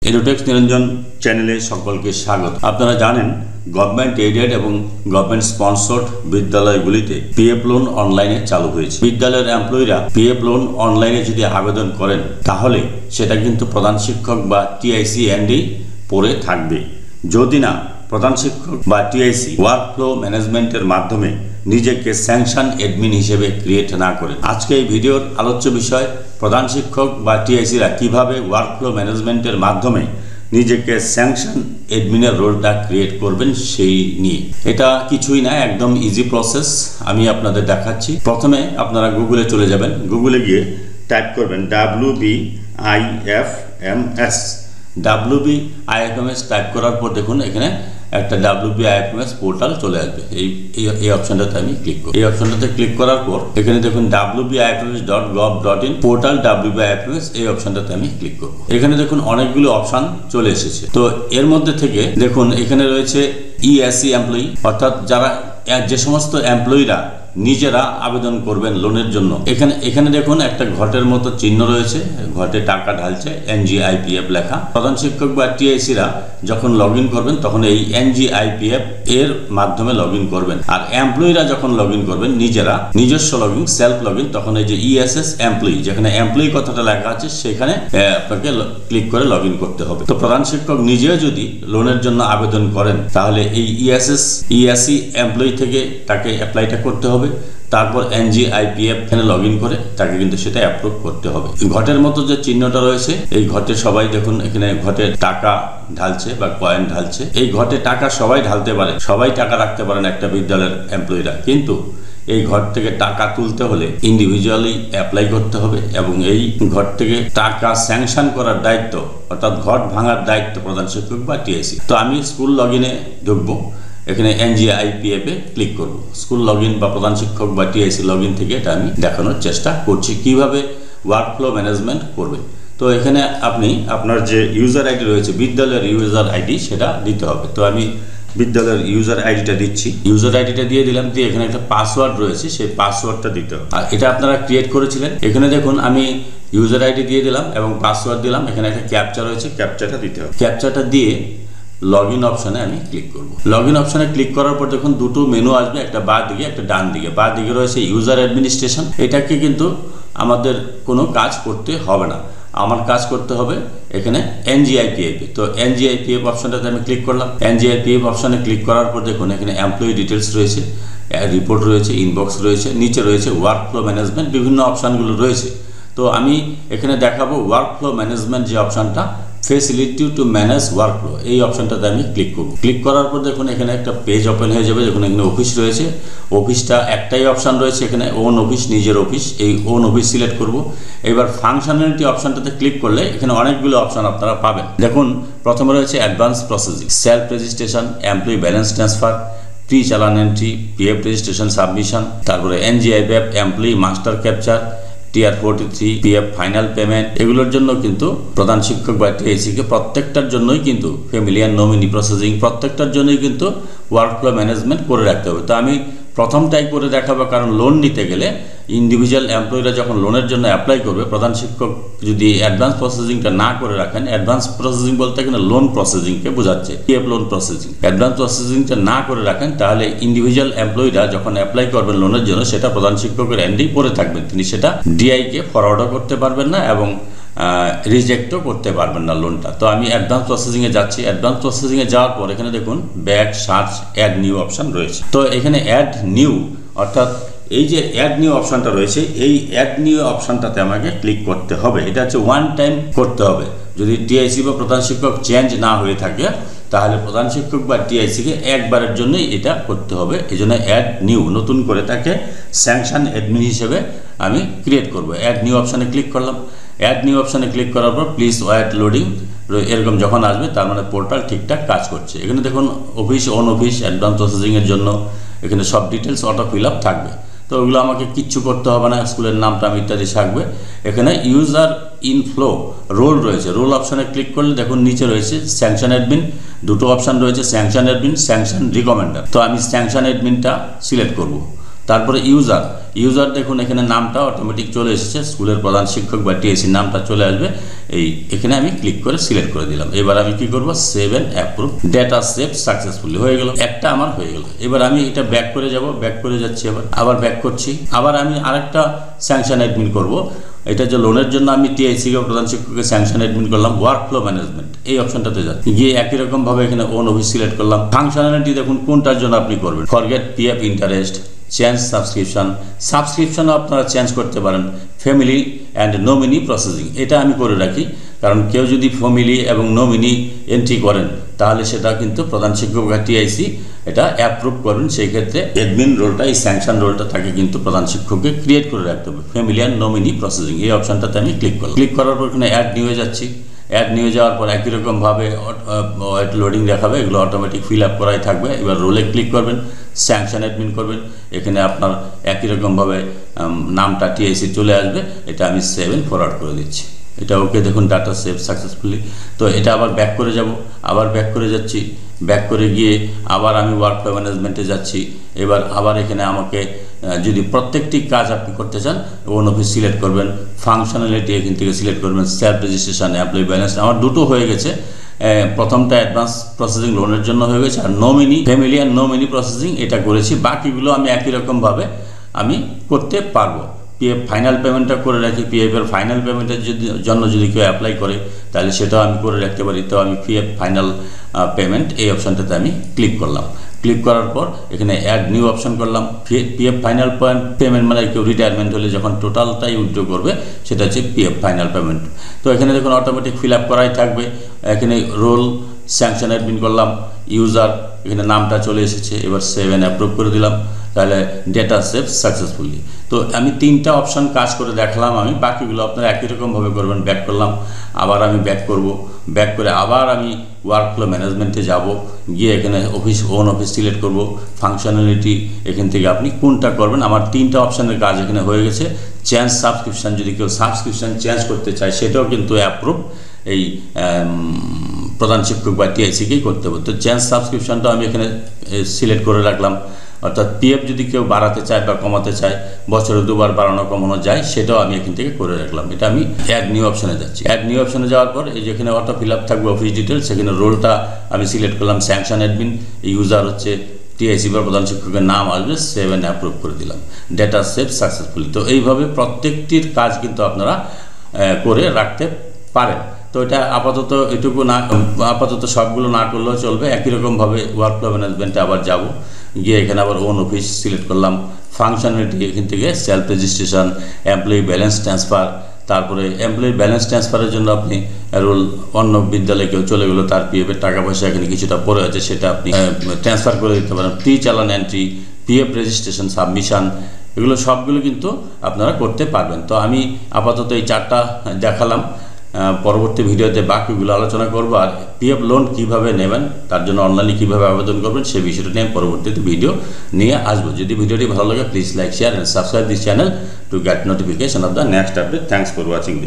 এডুটেক্স নিরঞ্জন চ্যানেলে সকলকে স্বাগত। আপনারা জানেন গভর্নমেন্ট এডেড এবং গভর্নমেন্ট স্পন্সর্ড বিদ্যালয়গুলিতে পিএফ লোন অনলাইনে চালু হয়েছে। বিদ্যালয়ের এমপ্লয়িরা পিএফ লোন অনলাইনে যদি আবেদন করেন তাহলে সেটা কিন্তু প্রধান শিক্ষক বা টিআইসি এনডি পড়ে থাকবে। যদি না প্রধান শিক্ষক বা টিআইসি ওয়ার্কফ্লো ম্যানেজমেন্টের মাধ্যমে নিজেকে স্যাংশন অ্যাডমিন হিসেবে ক্রিয়েট না করেন। আজকে এই ভিডিওর আলোচ্য বিষয় প্রধান শিক্ষক বা টিআইসিরা কিভাবে ওয়ার্কফ্লো ম্যানেজমেন্টের মাধ্যমে নিজেকে স্যাংশন অ্যাডমিনের রোলটা ক্রিয়েট করবেন সেই নিয়ে। এটা কিছুই না, একদম ইজি প্রসেস। আমি আপনাদের দেখাচ্ছি। প্রথমে আপনারা গুগলে চলে যাবেন। গুগলে গিয়ে টাইপ করবেন WBIFMS। WBIFMS টাইপ করার পর দেখুন এখানে একটা WBIFMS পোর্টাল চলে আসবে। এই অপশনটাতে আমি ক্লিক করব। এই অপশনটাতে ক্লিক করার পর এখানে দেখুন wbifms.gov.in পোর্টাল WBIFMS, এই অপশনটাতে আমি ক্লিক করব। এখানে দেখুন অনেকগুলো অপশন চলে এসেছে। তো এর মধ্যে থেকে দেখুন এখানে রয়েছে ESE এমপ্লয়ি, অর্থাৎ যারা যে সমস্ত এমপ্লয়িরা নিজেরা আবেদন করবেন লোনের জন্য। এখানে দেখুন একটা ঘটের মতো চিহ্ন রয়েছে, ঘটে টাকা ঢালছে, NGIPF লেখা। প্রধান শিক্ষক বা টিআইসিরা যখন লগ ইন করবেন তখন এই NGIPF এর মাধ্যমে লগ ইন করবেন। আর এমপ্লয়িরা যখন লগ ইন করবেন নিজেরা নিজস্ব log in, self log in, তখন এই যে ESS এমপ্লয়ি, যেখানে এমপ্লয়ি কথাটা লেখা আছে সেখানে আপনাকে ক্লিক করে লগ ইন করতে হবে। তো প্রধান শিক্ষক নিজেও যদি লোনের জন্য আবেদন করেন তাহলে এই ESE এমপ্লয়ি থেকে তাকে অ্যাপ্লাইটা করতে হবে। তারপর NGIPF এখানে লগ ইন করে তাকে কিন্তু সেটা অ্যাপ্রুভ করতে হবে। ঘটের মতো যে চিহ্নটা রয়েছে এই ঘটে সবাই দেখুন এখানে ঘটে টাকা ঢালছে বা কয়েন ঢালছে। এই ঘটে টাকা সবাই ঢালতে পারে, সবাই টাকা রাখতে পারেন একটা বিদ্যালয়ের এমপ্লয়িরা, কিন্তু এই ঘর থেকে টাকা তুলতে হলে ইন্ডিভিজুয়ালি অ্যাপ্লাই করতে হবে এবং এই ঘর থেকে টাকা স্যাংশন করার দায়িত্ব, অর্থাৎ ঘট ভাঙার দায়িত্ব প্রধান শিক্ষক বা টিআইসি। তো আমি স্কুল লগ ইনে ঢুকবো, এখানে NGIPF এ ক্লিক করব। স্কুল লগ ইন বা প্রধান শিক্ষক বা টিআইসি লগ ইন থেকে এটা আমি দেখানোর চেষ্টা করছি কিভাবে ওয়ার্কফ্লো ম্যানেজমেন্ট করবে। তো এখানে আপনি আপনার যে ইউজার আইডি রয়েছে, বিদ্যালয়ের ইউজার আইডি, সেটা দিতে হবে। তো আমি বিদ্যালয়ের ইউজার আইডিটা দিচ্ছি। ইউজার আইডিটা দিয়ে দিলাম, দিয়ে এখানে একটা পাসওয়ার্ড রয়েছে, সেই পাসওয়ার্ডটা দিতে হবে। আর এটা আপনারা ক্রিয়েট করেছিলেন। এখানে দেখুন আমি ইউজার আইডি দিয়ে দিলাম এবং পাসওয়ার্ড দিলাম। এখানে একটা ক্যাপচা রয়েছে, ক্যাপচাটা দিতে হবে। ক্যাপচাটা দিয়ে লগ ইন অপশানে আমি ক্লিক করব। লগ ইন অপশানে ক্লিক করার পর দেখুন দুটো মেনু আসবে, একটা বাঁ দিকে একটা ডান দিকে। বাঁ দিকে রয়েছে ইউজার অ্যাডমিনিস্ট্রেশন, এটাকে কিন্তু আমাদের কোনো কাজ করতে হবে না, আমার কাজ করতে হবে এখানে NGIPF। তো NGIPF অপশানটাতে আমি ক্লিক করলাম। NGIPF অপশানে ক্লিক করার পর দেখুন এখানে এমপ্লয়ি ডিটেলস রয়েছে, রিপোর্ট রয়েছে, ইনবক্স রয়েছে, নিচে রয়েছে ওয়ার্কফ্লো ম্যানেজমেন্ট, বিভিন্ন অপশানগুলো রয়েছে। তো আমি এখানে দেখাবো ওয়ার্কফ্লো ম্যানেজমেন্ট যে অপশানটা, ফেসিলিটি টু ম্যানেজ ওয়ার্কফ্লো, এই অপশানটাতে আমি ক্লিক করব। ক্লিক করার পর দেখুন এখানে একটা পেজ ওপেন হয়ে যাবে। দেখুন এখানে অফিস রয়েছে, অফিসটা একটাই অপশান রয়েছে এখানে, ওন অফিস, নিজের অফিস। এই ওন অফিস সিলেক্ট করব। এবার ফাংশনালিটি অপশানটাতে ক্লিক করলে এখানে অনেকগুলো অপশান আপনারা পাবেন। দেখুন প্রথমে রয়েছে advance processing, self registration, employee balance transfer, pre চালান এন্ট্রি, PF রেজিস্ট্রেশন সাবমিশন, তারপরে NGIPF employee master capture, Tier 43, PF final payment. এগুলোর জন্য কিন্তু প্রধান শিক্ষক বা টিআইসিকে প্রত্যেকটার জন্যই কিন্তু ফ্যামিলিয়ার নমিনি প্রসেসিং, প্রত্যেকটার জন্যই কিন্তু ওয়ার্কফ্লো ম্যানেজমেন্ট করে রাখতে হবে। তো আমি প্রথমটাই করে দেখাবো, কারণ লোন নিতে গেলে ইন্ডিভিজুয়াল এমপ্লয়িরা যখন লোনের জন্য অ্যাপ্লাই করবে, প্রধান শিক্ষক যদি অ্যাডভান্স প্রসেসিংটা না করে রাখেন, অ্যাডভান্স প্রসেসিং বলতে এখানে লোন প্রসেসিংকে বোঝাচ্ছে, PF লোন প্রসেসিং, অ্যাডভান্স প্রসেসিংটা না করে রাখেন তাহলে ইন্ডিভিজুয়াল এমপ্লয়িরা যখন অ্যাপ্লাই করবেন লোনের জন্য সেটা প্রধান শিক্ষকের এন্ডি পড়ে থাকবেন, তিনি সেটা DI-কে ফরওয়ার্ডও করতে পারবেন না এবং রিজেক্টও করতে পারবেন না লোনটা। তো আমি অ্যাডভান্স প্রসেসিংয়ে যাচ্ছি। অ্যাডভান্স প্রসেসিংয়ে যাওয়ার পর এখানে দেখুন back, search, add new option রয়েছে। তো এখানে অ্যাড নিউ, অর্থাৎ এই যে অ্যাড নিউ অপশানটা রয়েছে, এই অ্যাড নিউ অপশানটাতে আমাকে ক্লিক করতে হবে। এটা হচ্ছে ওয়ান টাইম করতে হবে। যদি টিআইসি বা প্রধান শিক্ষক চেঞ্জ না হয়ে থাকে তাহলে প্রধান শিক্ষক বা টিআইসিকে একবারের জন্যই এটা করতে হবে। এই জন্য অ্যাড নিউ, নতুন করে তাকে স্যাংশন অ্যাডমিন হিসেবে আমি ক্রিয়েট করব। অ্যাড নিউ অপশানে ক্লিক করলাম। অ্যাড নিউ অপশানে ক্লিক করার পর প্লিজ ওয়েট লোডিং এরকম যখন আসবে তার মানে পোর্টাল ঠিকঠাক কাজ করছে। এখানে দেখুন অফিস, ওন অফিস, অ্যাডভান্স প্রসেসিংয়ের জন্য এখানে সব ডিটেলস অটো ফিল আপ থাকবে। তো ওগুলো আমাকে কিচ্ছু করতে হবে না, স্কুলের নামটা ইত্যাদি থাকবে। এখানে ইউজার ইনফ্লো রোল রয়েছে, রোল অপশানে ক্লিক করলে দেখুন নিচে রয়েছে স্যাংশন অ্যাডমিন, দুটো অপশান রয়েছে, স্যাংশন অ্যাডমিন, স্যাংশন রিকমেন্ডার। তো আমি স্যাংশন অ্যাডমিনটা সিলেক্ট করব। তারপরে ইউজার দেখুন এখানে নামটা অটোমেটিক চলে এসেছে, স্কুলের প্রধান শিক্ষক বা টিএসি নামটা চলে আসবে। এখানে আমি ক্লিক করে সিলেক্ট করে দিলাম। এবার আমি কি করব, save and approve, data save successfully হয়ে গেল, একটা আমার হয়ে গেল। এবার আমি এটা ব্যাক করে যাব, ব্যাক করে যাচ্ছি, আবার ব্যাক করছি। আবার আমি আরেকটা স্যাংশন অ্যাডমিন করব। এটা যে লোনের জন্য আমি টিআইসি কে প্রধান শিক্ষককে স্যাংশন অ্যাডমিন করলাম, ওয়ার্কফ্লো ম্যানেজমেন্ট এই অপশনটাতে যাচ্ছি, গিয়ে একই রকম ভাবে এখানে ওন অফিস সিলেক্ট করলাম। ফাংশনালিটি দেখুন কোনটার জন্য আপনি করবেন, ফরগেট পিএফ ইন্টারেস্ট, চেঞ্জ সাবস্ক্রিপশনও আপনারা চেঞ্জ করতে পারেন, ফ্যামিলি অ্যান্ড নমিনি প্রসেসিং এটা আমি করে রাখি, কারণ কেউ যদি ফ্যামিলি এবং নমিনি এন্ট্রি করেন তাহলে সেটা কিন্তু প্রধান শিক্ষক বা টিআইসি এটা অ্যাপ্রুভ করবেন। সেই ক্ষেত্রে অ্যাডমিন রোলটা, এই স্যাংশন রোলটা তাকে কিন্তু প্রধান শিক্ষককে ক্রিয়েট করে রাখতে হবে। ফ্যামিলি অ্যান্ড নমিনি প্রসেসিং এই অপশনটাতে আমি ক্লিক করলাম। ক্লিক করার পর এখানে অ্যাড নিয়ে যাচ্ছি। অ্যাড নিয়ে যাওয়ার পর একই রকমভাবে লোডিং দেখাবে, এগুলো অটোমেটিক ফিল আপ করাই থাকবে। এবার রোলে ক্লিক করবেন, স্যাংশন অ্যাডমিন করবেন, এখানে আপনার একই রকমভাবে নামটা টিআইসি চলে আসবে। এটা আমি সেভ এন্ড ফরওয়ার্ড করে দিচ্ছি। এটা ওকে, দেখুন ডাটা সেভ সাকসেসফুলি। তো এটা আবার ব্যাক করে যাব, আবার ব্যাক করে যাচ্ছি। ব্যাক করে গিয়ে আবার আমি ওয়ার্কফ্লো ম্যানেজমেন্টে যাচ্ছি। এবার আবার এখানে আমাকে যদি প্রত্যেকটি কাজ আপনি করতে চান, ওন অফিস সিলেক্ট করবেন, ফাংশনালিটি এখান থেকে সিলেক্ট করবেন, সেলফ রেজিস্ট্রেশন, এমপ্লয়ি ব্যালেন্স আমার দুটো হয়ে গেছে। প্রথমটা অ্যাডভান্স প্রসেসিং লোনের জন্য হয়ে গেছে, আর nominee, family and nominee processing এটা করেছি। বাকিগুলো আমি একই রকমভাবে আমি করতে পারবো। পিএফ ফাইনাল পেমেন্টটা করে রাখি, পিএফের ফাইনাল পেমেন্টের জন্য যদি কেউ অ্যাপ্লাই করে তাহলে সেটাও আমি করে রাখতে পারি। তো আমি পিএফ ফাইনাল পেমেন্ট এই অপশানটাতে আমি ক্লিক করলাম। ক্লিক করার পর এখানে অ্যাড নিউ অপশন করলাম। পিএফ ফাইনাল পেমেন্ট মানে কেউ রিটায়ারমেন্ট হলে যখন টোটালটাই উইথড্র করবে সেটা হচ্ছে পিএফ ফাইনাল পেমেন্ট। তো এখানে দেখুন অটোমেটিক ফিল আপ করাই থাকবে। এখানে রোল স্যাংশন অ্যাডমিন করলাম, ইউজার এখানে নামটা চলে এসেছে। এবার সেভ এন্ড অ্যাপ্রুভ করে দিলাম, তাহলে ডেটা সেভ সাকসেসফুলি। তো আমি তিনটা অপশান কাজ করে দেখালাম আমি, বাকিগুলো আপনারা একই রকমভাবে করবেন। ব্যাক করলাম, আবার আমি ব্যাক করব, ব্যাক করে আবার আমি ওয়ার্কফ্লো ম্যানেজমেন্টে যাব, গিয়ে এখানে ওন অফিস সিলেক্ট করব, ফাংশনালিটি এখান থেকে আপনি কোনটা করবেন। আমার তিনটা অপশানের কাজ এখানে হয়ে গেছে। চেঞ্জ সাবস্ক্রিপশান, যদি কেউ সাবস্ক্রিপশান চেঞ্জ করতে চায় সেটাও কিন্তু অ্যাপ্রুভ এই প্রধান শিক্ষক বা টিআইসিকেই করতে হবে। তো চেঞ্জ সাবস্ক্রিপশানটা আমি এখানে সিলেক্ট করে রাখলাম। অর্থাৎ পিএফ যদি কেউ বাড়াতে চায় বা কমাতে চায়, বছরে দুবার বাড়ানো কমানো যায়, সেটাও আমি এখান থেকে করে রাখলাম। এটা আমি অ্যাড নিউ অপশানে যাচ্ছি। অ্যাড নিউ অপশানে যাওয়ার পর এই যেখানে অটো ফিল আপ থাকবে অফিস ডিটেলস, সেখানে রোলটা আমি সিলেক্ট করলাম স্যাংশন অ্যাডমিন, ইউজার হচ্ছে টিআইসি বা প্রধান শিক্ষকের নাম আসবে, সেভ এন্ড অ্যাপ্রুভ করে দিলাম, ডেটা সেভ সাকসেসফুলি। তো এইভাবে প্রত্যেকটির কাজ কিন্তু আপনারা করে রাখতে পারেন। তো এটা আপাতত এটুকু না, আপাতত সবগুলো না করলেও চলবে। একই রকমভাবে ওয়ার্কফ্লো ম্যানেজমেন্টে আবার যাব, গিয়ে এখানে আবার ওন অফিস সিলেক্ট করলাম, ফাংশনালিটি এখান থেকে self registration, employee balance transfer. তারপরে এমপ্লয়ি ব্যালেন্স ট্রান্সফারের জন্য আপনি রোল, অন্য বিদ্যালয়ে কেউ চলে গেলো, তার পিএফের টাকা পয়সা এখানে কিছুটা পড়ে আছে, সেটা আপনি ট্রান্সফার করে দিতে পারেন। প্রি চালান এন্ট্রি, পিএফ রেজিস্ট্রেশন, সাবমিশন, এগুলো সবগুলো কিন্তু আপনারা করতে পারবেন। তো আমি আপাতত এই চারটা দেখালাম। পরবর্তী ভিডিওতে বাকিগুলো আলোচনা করব, আর পিএফ লোন কীভাবে নেবেন, তার জন্য অনলাইনে কীভাবে আবেদন করবেন সেই বিষয়টা নিয়ে পরবর্তীতে ভিডিও নিয়ে আসবো। যদি ভিডিওটি ভালো লাগে please like, share and subscribe this channel to get notification off the next update. Thanks for watching this.